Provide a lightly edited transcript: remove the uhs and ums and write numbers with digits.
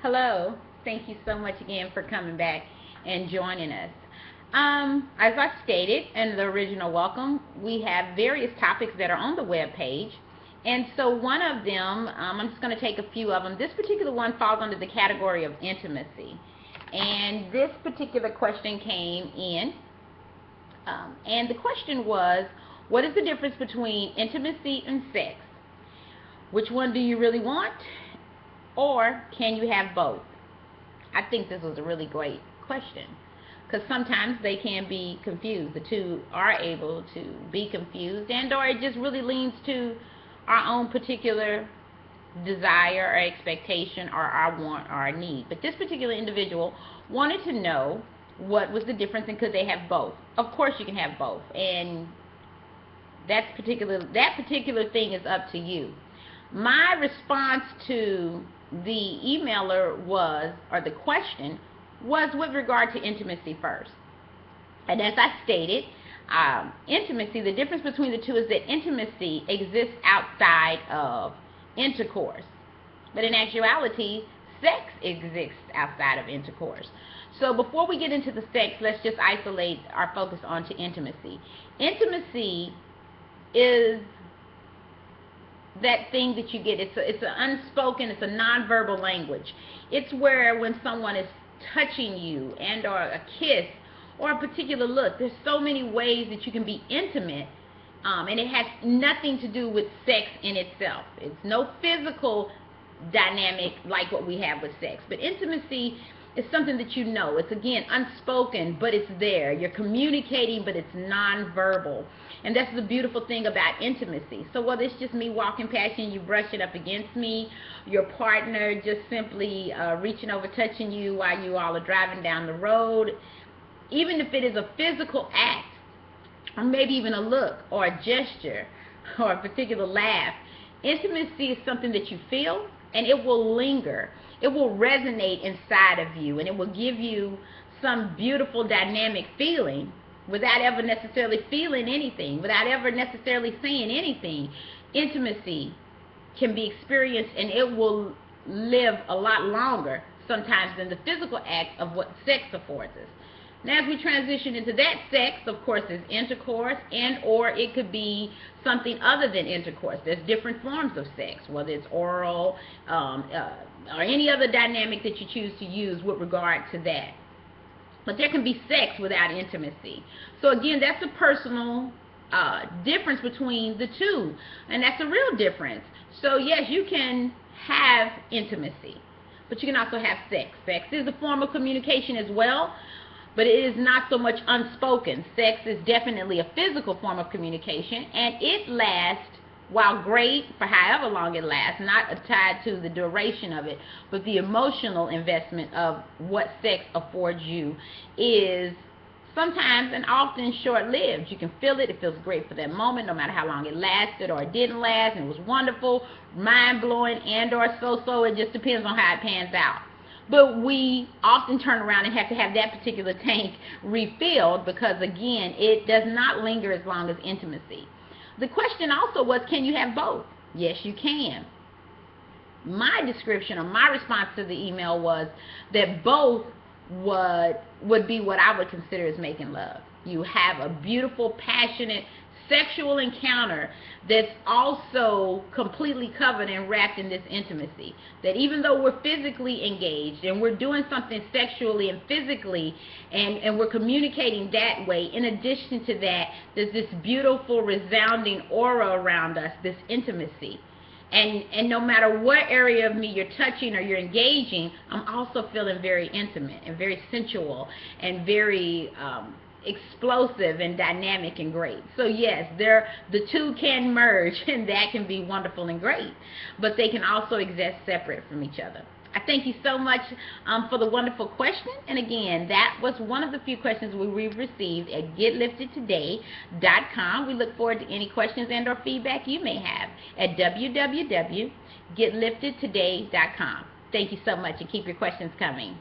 Hello. Thank you so much again for coming back and joining us. As I stated in the original welcome, we have various topics that are on the web page. And so one of them, I'm just going to take a few of them. This particular one falls under the category of intimacy. And this particular question came in. And the question was, what is the difference between intimacy and sex? Which one do you really want? Or can you have both? I think this was a really great question because sometimes they can be confused. The two are able to be confused, and or it just really leans to our own particular desire or expectation or our want or our need. But this particular individual wanted to know what was the difference and could they have both. Of course you can have both, and that particular thing is up to you. My response to the emailer was, or the question was, with regard to intimacy first. And as I stated, intimacy, the difference between the two is that intimacy exists outside of intercourse. But in actuality, sex exists outside of intercourse. So before we get into the sex, let's just isolate our focus onto intimacy. Intimacy is that thing that you get. It's an unspoken, it's a nonverbal language. It's where when someone is touching you and or a kiss or a particular look, there's so many ways that you can be intimate, and it has nothing to do with sex in itself. It's no physical dynamic like what we have with sex. But intimacy is something that you know. It's, again, unspoken, but it's there. You're communicating, but it's nonverbal. And that's the beautiful thing about intimacy. So whether it's just me walking past you and you brush it up against me, your partner just simply reaching over, touching you while you all are driving down the road, even if it is a physical act, or maybe even a look or a gesture or a particular laugh, intimacy is something that you feel, and it will linger. It will resonate inside of you, and it will give you some beautiful dynamic feeling without ever necessarily feeling anything, without ever necessarily saying anything. Intimacy can be experienced, and it will live a lot longer sometimes than the physical act of what sex affords us. Now, as we transition into that, sex, of course, is intercourse, and or it could be something other than intercourse. There's different forms of sex, whether it's oral or any other dynamic that you choose to use with regard to that. But there can be sex without intimacy. So again, that's a personal difference between the two, and that's a real difference. So yes, you can have intimacy, but you can also have sex. Sex is a form of communication as well, but it is not so much unspoken. Sex is definitely a physical form of communication, and it lasts, while great, for however long it lasts, not tied to the duration of it, but the emotional investment of what sex affords you is sometimes and often short-lived. You can feel it. It feels great for that moment, no matter how long it lasted or it didn't last, and it was wonderful, mind-blowing, and or so-so. It just depends on how it pans out. But we often turn around and have to have that particular tank refilled because, again, it does not linger as long as intimacy. The question also was, can you have both? Yes, you can. My description or my response to the email was that both would be what I would consider as making love. You have a beautiful, passionate, sexual encounter that's also completely covered and wrapped in this intimacy. That even though we're physically engaged and we're doing something sexually and physically and we're communicating that way, in addition to that, there's this beautiful resounding aura around us, this intimacy. And no matter what area of me you're touching or you're engaging, I'm also feeling very intimate and very sensual and very explosive and dynamic and great. So yes, the two can merge, and that can be wonderful and great, but they can also exist separate from each other. I thank you so much for the wonderful question, and again, that was one of the few questions we've received at getliftedtoday.com. We look forward to any questions and or feedback you may have at www.getliftedtoday.com. Thank you so much, and keep your questions coming.